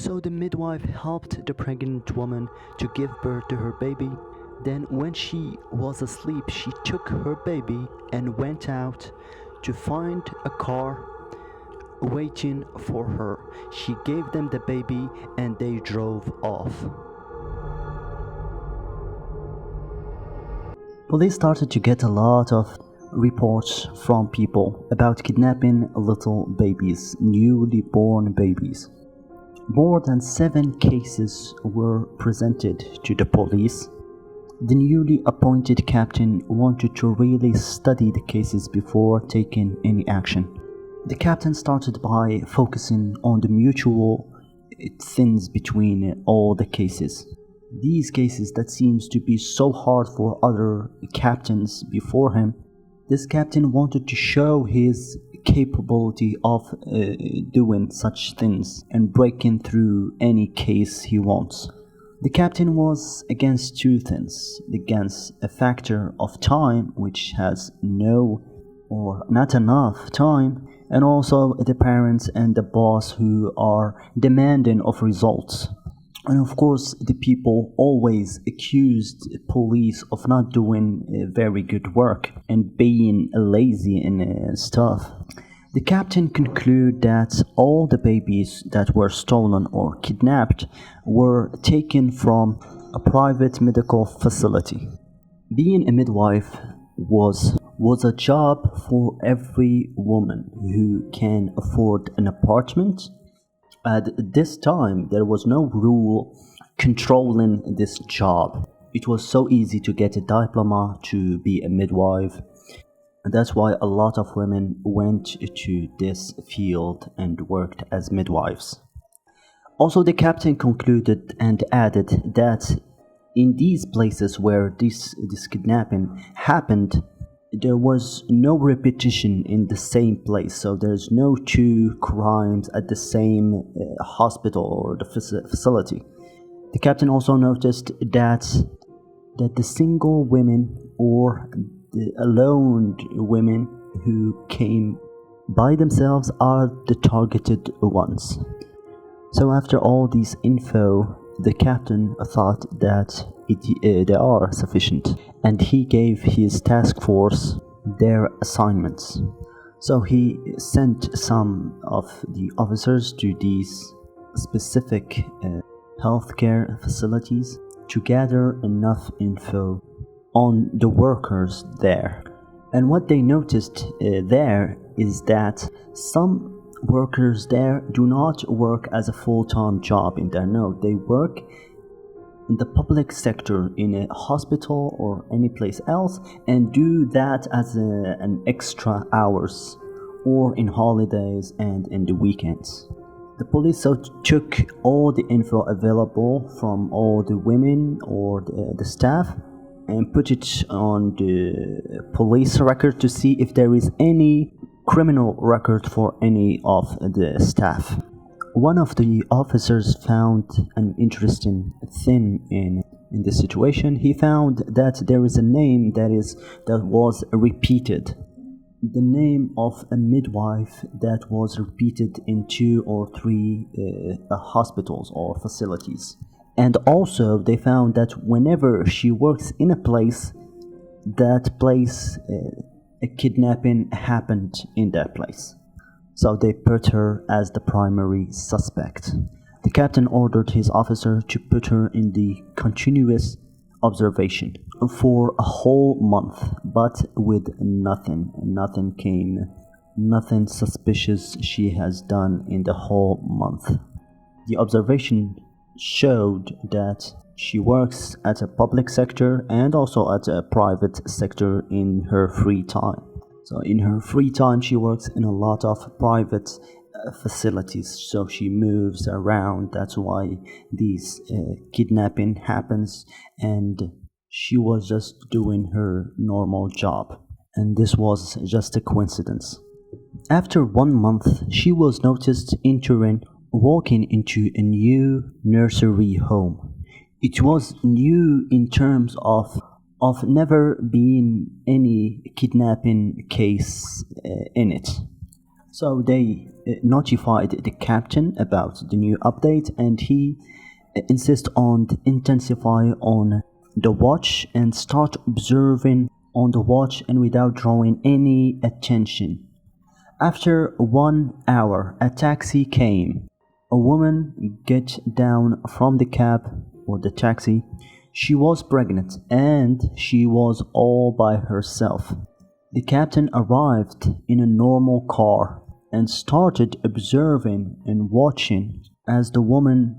So the midwife helped the pregnant woman to give birth to her baby. Then, when she was asleep, she took her baby and went out to find a car waiting for her. She gave them the baby and they drove off. Police started to get a lot of reports from people about kidnapping little babies, newly born babies. More than 7 cases were presented to the police. The newly appointed captain wanted to really study the cases before taking any action. The captain started by focusing on the mutual things between all the cases. These cases that seems to be so hard for other captains before him, this captain wanted to show his capability of doing such things and breaking through any case he wants. The captain was against 2 things: against a factor of time, which has no or not enough time, and also the parents and the boss who are demanding of results. And of course, the people always accused police of not doing very good work and being lazy and stuff. The captain concluded that all the babies that were stolen or kidnapped were taken from a private medical facility. Being a midwife was a job for every woman who can afford an apartment. At this time, there was no rule controlling this job. It was so easy to get a diploma to be a midwife. And that's why a lot of women went to this field and worked as midwives. Also, the captain concluded and added that in these places where this kidnapping happened, there was no repetition in the same place, so there's no 2 crimes at the same hospital or the facility. The captain also noticed that the single women or the alone women who came by themselves are the targeted ones. So after all this info, the captain thought that they are sufficient, and he gave his task force their assignments. So he sent some of the officers to these specific healthcare facilities to gather enough info on the workers there. And what they noticed there is that some workers there do not work as a full-time job in there. No, they work in the public sector in a hospital or any place else and do that as an extra hours or in holidays and in the weekends. The police so took all the info available from all the women or the staff and put it on the police record to see if there is any criminal record for any of the staff. One of the officers found an interesting thing in this situation. He found that there is a name that was repeated. The name of a midwife that was repeated in 2 or 3 hospitals or facilities. And also they found that whenever she works in a place, that place a kidnapping happened in that place. So they put her as the primary suspect. The captain ordered his officer to put her in the continuous observation for a whole month, but with nothing suspicious she has done in the whole month. The observation showed that she works at a public sector and also at a private sector in her free time. So in her free time, she works in a lot of private facilities, so she moves around. That's why these kidnapping happens, and she was just doing her normal job, and this was just a coincidence. After 1 month, she was noticed walking into a new nursery home. It was new in terms of never being any kidnapping case in it. So they notified the captain about the new update, and he insist on intensify on the watch and start observing on the watch and without drawing any attention. After 1 hour, a taxi came. A woman get down from the cab or the taxi. She was pregnant and she was all by herself. The captain arrived in a normal car and started observing and watching as the woman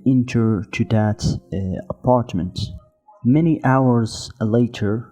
entered to that apartment. Many hours later,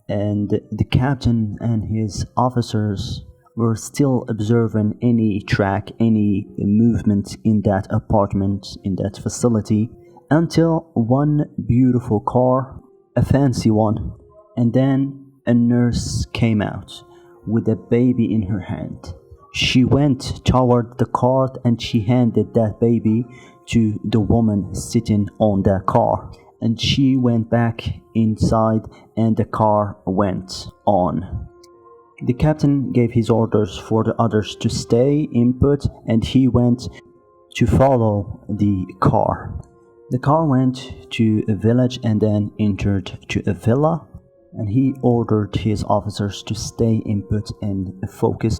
and the captain and his officers were still observing any track, any movement in that apartment, in that facility, until one beautiful car, a fancy one, and then a nurse came out with a baby in her hand. She went toward the cart and she handed that baby to the woman sitting on that car. And she went back inside and the car went on. The captain gave his orders for the others to stay input and he went to follow the car. The car went to a village and then entered to a villa, and he ordered his officers to stay input and focus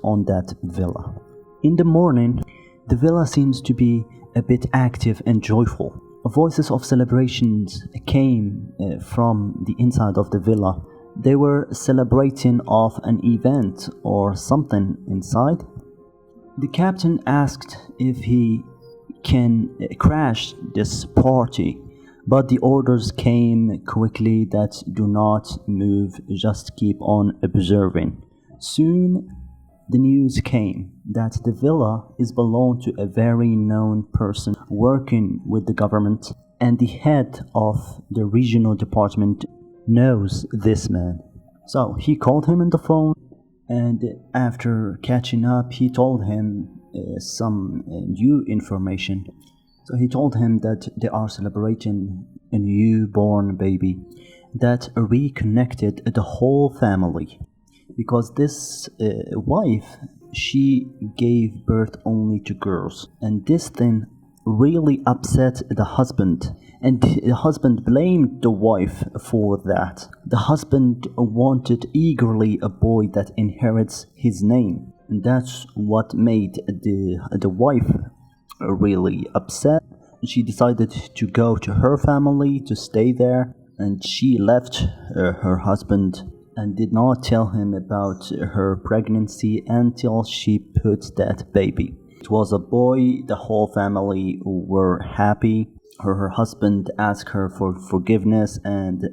on that villa. In the morning, the villa seems to be a bit active and joyful. Voices of celebrations came from the inside of the villa. They were celebrating of an event or something inside. The captain asked if he can crash this party, but the orders came quickly that do not move, just keep on observing. Soon the news came that the villa is belonged to a very known person working with the government, and the head of the regional department knows this man. So he called him on the phone, and after catching up he told him some new information. So he told him that they are celebrating a newborn baby that reconnected the whole family, because this wife, she gave birth only to girls, and this thing really upset the husband, and the husband blamed the wife for that. The husband wanted eagerly a boy that inherits his name, and that's what made the wife really upset. She decided to go to her family to stay there, and she left her husband and did not tell him about her pregnancy until she put that baby. It was a boy. The whole family were happy. Her husband asked her for forgiveness, and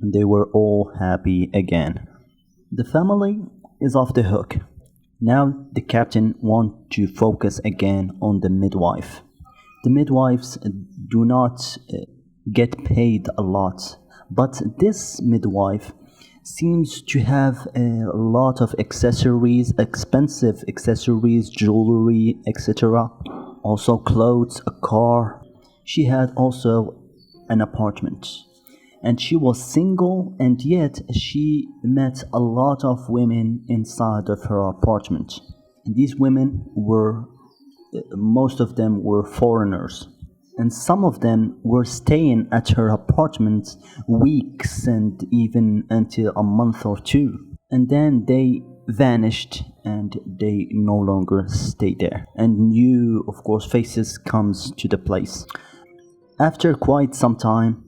they were all happy again. The family is off the hook. Now the captain wants to focus again on the midwife. The midwives do not get paid a lot, but this midwife seems to have a lot of accessories, expensive accessories, jewelry, etc. Also clothes, a car. She had also an apartment. And she was single, and yet she met a lot of women inside of her apartment. And these women were, most of them were foreigners. And some of them were staying at her apartment weeks and even until a month or two. And then they vanished and they no longer stayed there. And new, of course, faces comes to the place. After quite some time,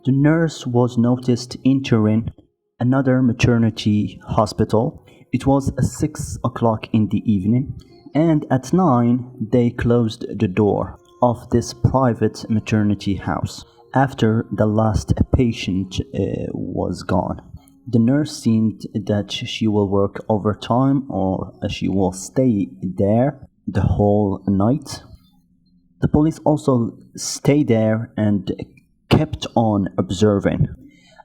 the nurse was noticed entering another maternity hospital. It was 6 o'clock in the evening, and at 9 they closed the door of this private maternity house after the last patient was gone. The nurse seemed that she will work overtime or she will stay there the whole night. The police also stayed there and kept on observing.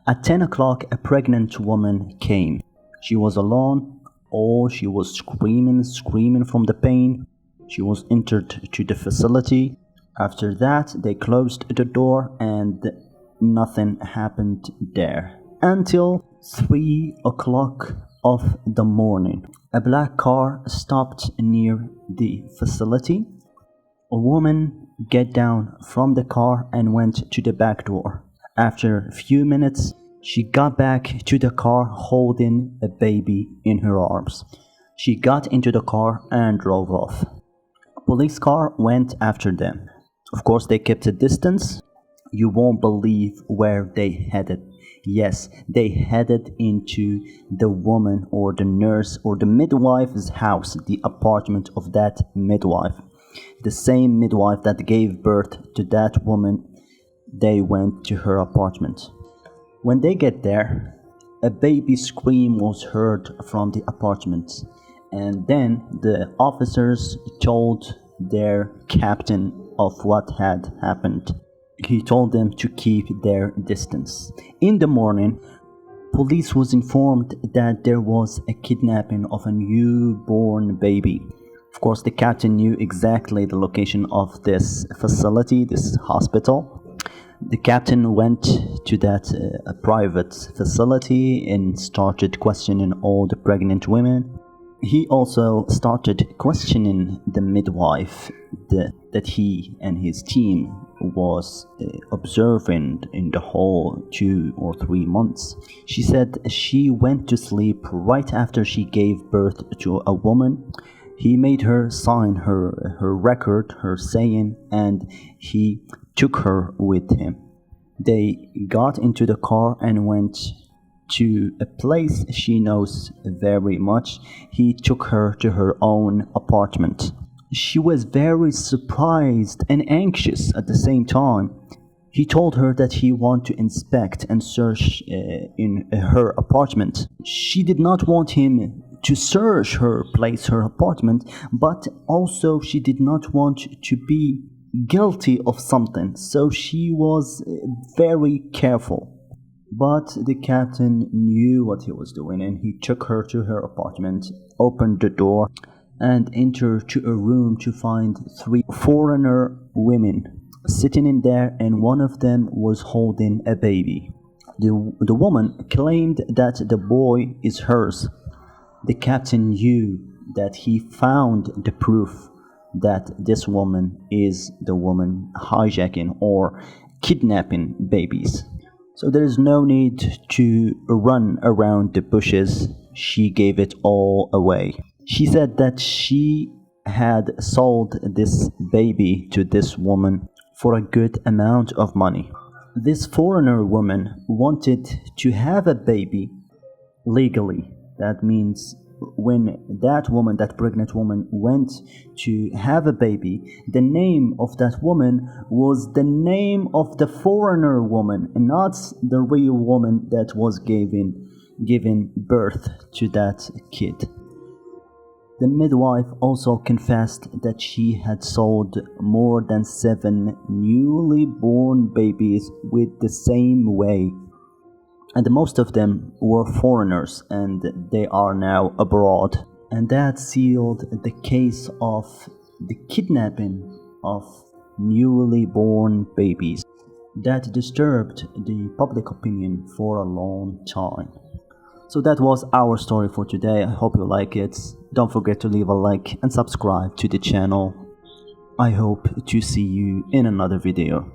At 10 o'clock, a pregnant woman came. She was alone. Oh, she was screaming from the pain. She was entered to the facility. After that, they closed the door and nothing happened there. Until 3 o'clock of the morning, a black car stopped near the facility. A woman got down from the car and went to the back door. After a few minutes, she got back to the car holding a baby in her arms. She got into the car and drove off. A police car went after them. Of course, they kept a distance. You won't believe where they headed. Yes, they headed into the woman or the nurse or the midwife's house, the apartment of that midwife. The same midwife that gave birth to that woman, they went to her apartment. When they get there, a baby scream was heard from the apartment, and then the officers told their captain of what had happened. He told them to keep their distance. In the morning, police was informed that there was a kidnapping of a newborn baby. Of course, the captain knew exactly the location of this facility, this hospital. The captain went to that private facility and started questioning all the pregnant women. He also started questioning the midwife that he and his team was observing in the whole 2 or 3 months. She said she went to sleep right after she gave birth to a woman. He made her sign her record, her saying, and he took her with him. They got into the car and went to a place she knows very much. He took her to her own apartment. She was very surprised and anxious at the same time. He told her that he wanted to inspect and search in her apartment. She did not want him to search her place, her apartment, but also she did not want to be guilty of something, so she was very careful. But the captain knew what he was doing, and he took her to her apartment, opened the door, and entered to a room to find 3 foreigner women sitting in there, and one of them was holding a baby. The woman claimed that the boy is hers. The captain knew that he found the proof that this woman is the woman hijacking or kidnapping babies. So there is no need to run around the bushes. She gave it all away. She said that she had sold this baby to this woman for a good amount of money. This foreigner woman wanted to have a baby legally. That means when that woman, that pregnant woman, went to have a baby, the name of that woman was the name of the foreigner woman and not the real woman that was giving birth to that kid. The midwife also confessed that she had sold more than 7 newly born babies with the same way. And most of them were foreigners, and they are now abroad. And that sealed the case of the kidnapping of newly born babies. That disturbed the public opinion for a long time. So that was our story for today. I hope you like it. Don't forget to leave a like and subscribe to the channel. I hope to see you in another video.